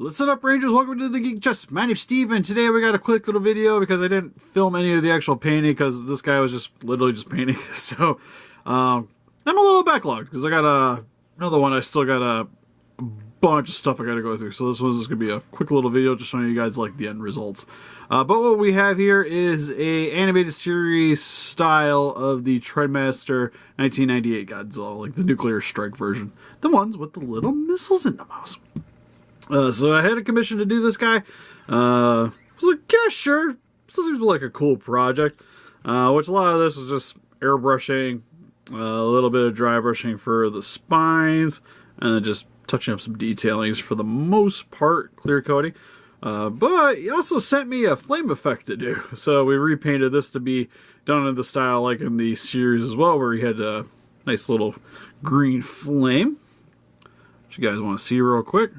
Listen up, Rangers. Welcome to the Geek Chest. My name's Steve, and today we got a quick little video because I didn't film any of the actual painting because this guy was just literally just painting. So, I'm a little backlogged because I got another one. I still got a bunch of stuff I got to go through. So this one's just gonna be a quick little video just showing you guys like the end results. But what we have here is a animated series style of the Trendmaster 1998 Godzilla, like the nuclear strike version, the ones with the little missiles in the mouse. So I had a commission to do this guy. I was like, yeah, sure. Seems like a cool project. Which a lot of this is just airbrushing, a little bit of dry brushing for the spines, and then just touching up some detailings for the most part, clear coating. But he also sent me a flame effect to do. So we repainted this to be done in the style like in the series as well, where he had a nice little green flame. Which you guys want to see real quick.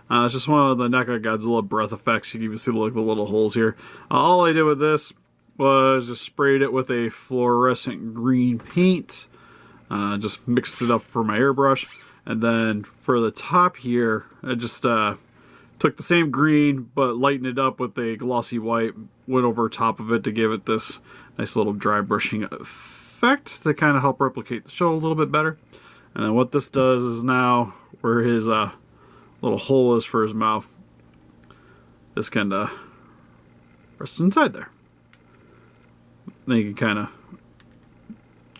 It's just one of the NECA Godzilla breath effects. You can even see like the little holes here. All I did with this was just sprayed it with a fluorescent green paint. Just mixed it up for my airbrush. And then for the top here, I just took the same green but lightened it up with a glossy white. Went over top of it to give it this nice little dry brushing effect to kind of help replicate the show a little bit better. And then what this does is now where his little hole is for his mouth, this can rest inside there. Then you can kind of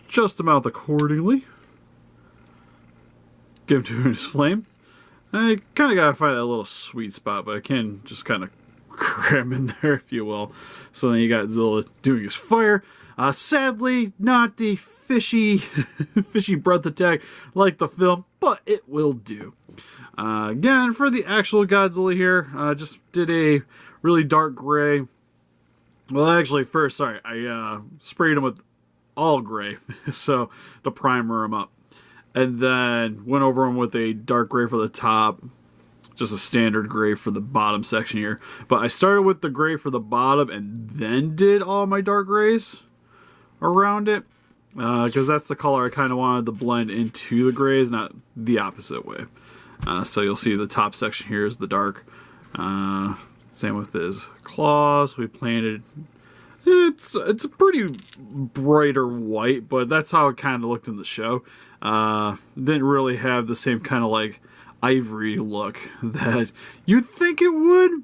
adjust the mouth accordingly. Give him to his flame. I kind of gotta find that little sweet spot, but I can just kind of cram in there, if you will. So then you got Zilla doing his fire. Sadly, not the fishy breath attack like the film, but it will do. Again, for the actual Godzilla here, just did a really dark gray. Well, actually, first, sorry, I sprayed him with all gray, so to primer him up. And then went over him with a dark gray for the top, just a standard gray for the bottom section here. But I started with the gray for the bottom and then did all my dark grays around it. Because that's the color I kind of wanted to blend into the grays, not the opposite way. So you'll see the top section here is the dark. Same with his claws. We painted. It's a pretty brighter white, but that's how it kind of looked in the show. Didn't really have the same kind of like ivory look that you'd think it would.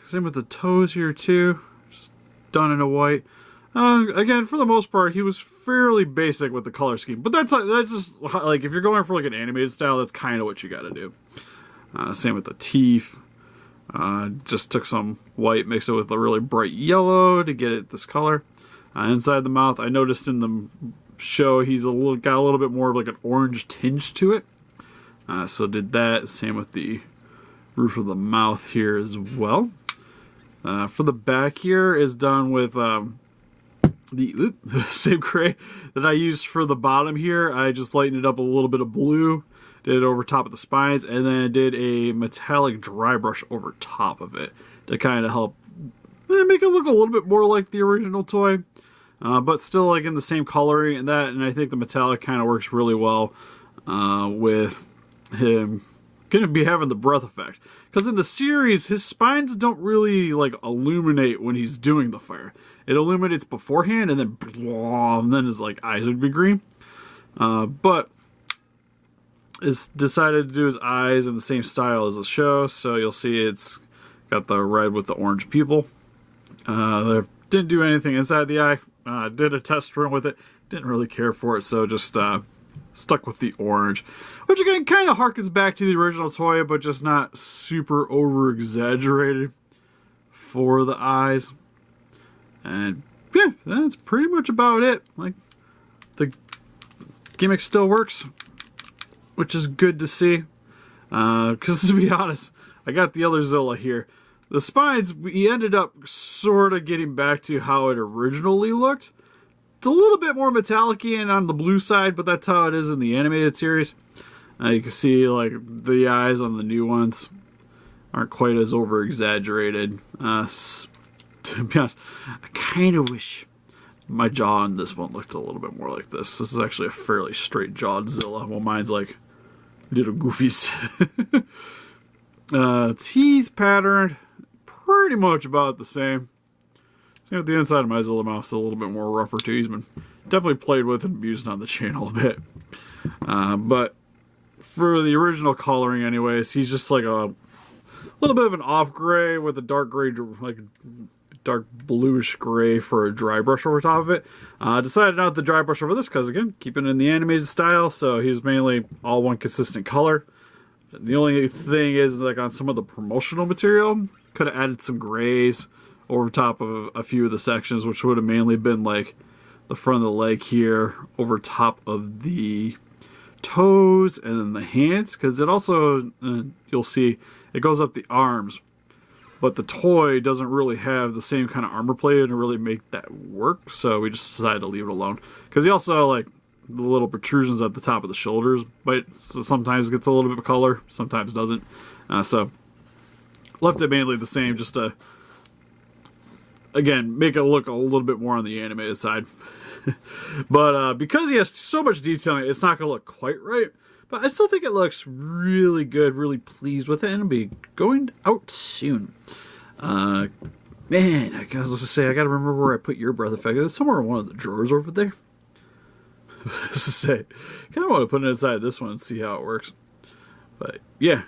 Same with the toes here too, just done in a white. Again, for the most part, he was fairly basic with the color scheme, but that's just like if you're going for like an animated style, that's kind of what you got to do. Same with the teeth. Just took some white, mixed it with a really bright yellow to get it this color. Inside the mouth, I noticed in the show he's got a little bit more of like an orange tinge to it. So did that. Same with the roof of the mouth here as well. For the back here is done with the same gray that I used for the bottom here. I just lightened it up a little bit of blue. Did it over top of the spines, and then I did a metallic dry brush over top of it to kind of help make it look a little bit more like the original toy, but still like in the same coloring and that. And I think the metallic kind of works really well with him going to be having the breath effect, because in the series his spines don't really like illuminate when he's doing the fire. It illuminates beforehand, and then blah, and then his like eyes would be green. But it's decided to do his eyes in the same style as the show, so you'll see it's got the red with the orange pupil. They didn't do anything inside the eye. Did a test run with it. Didn't really care for it, so just stuck with the orange, which again kind of harkens back to the original toy, but just not super over exaggerated for the eyes. And yeah, that's pretty much about it. Like, the gimmick still works, which is good to see. Because to be honest, I got the other Zilla here. The spines, we ended up sort of getting back to how it originally looked. It's a little bit more metallic-y and on the blue side, but that's how it is in the animated series. You can see like the eyes on the new ones aren't quite as over-exaggerated. To be honest, I kind of wish my jaw on this one looked a little bit more like this. This is actually a fairly straight-jawed Zilla, while mine's like little goofies. Teeth pattern, pretty much about the same. Same with the inside of my Zilla mouth, it's a little bit more rougher too. He's been definitely played with and abused on the channel a bit. But for the original coloring anyways, he's just like a little bit of an off gray with a dark gray, like dark bluish gray for a dry brush over top of it. Decided not to dry brush over this because, again, keeping it in the animated style, so he's mainly all one consistent color. The only thing is, like on some of the promotional material, could have added some grays over top of a few of the sections, which would have mainly been like the front of the leg here, over top of the toes, and then the hands, because it also, you'll see, it goes up the arms, but the toy doesn't really have the same kind of armor plate to really make that work, so we just decided to leave it alone. Because he also, like, the little protrusions at the top of the shoulders, but so sometimes gets a little bit of color, sometimes doesn't. So left it mainly the same, just to, again, make it look a little bit more on the animated side. But because he has so much detailing, it's not going to look quite right. But I still think it looks really good, really pleased with it, and it'll be going out soon. Man, I was going to say, I got to remember where I put your breath effect. It's somewhere in one of the drawers over there. To say, kind of want to put it inside this one and see how it works. But yeah,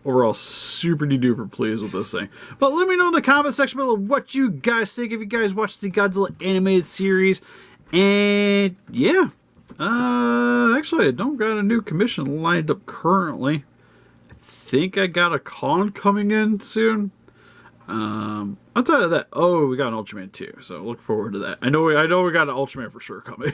overall super duper pleased with this thing. But let me know in the comment section below what you guys think, if you guys watched the Godzilla animated series. And yeah, actually I don't got a new commission lined up currently. I think I got a con coming in soon. Outside of that, oh, we got an Ultraman too, so look forward to that. I know we got an Ultraman for sure coming.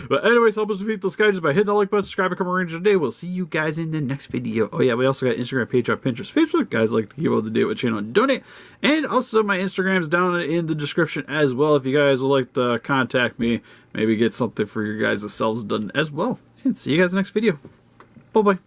But anyways, help us defeat those guys just by hitting the like button, subscribe, become a ranger today. We'll see you guys in the next video. Oh yeah, we also got Instagram, Patreon, Pinterest, Facebook. Guys like to keep up to date with the channel and donate. And also my Instagram's down in the description as well. If you guys would like to contact me, maybe get something for your guys' selves done as well. And see you guys in the next video. Bye bye.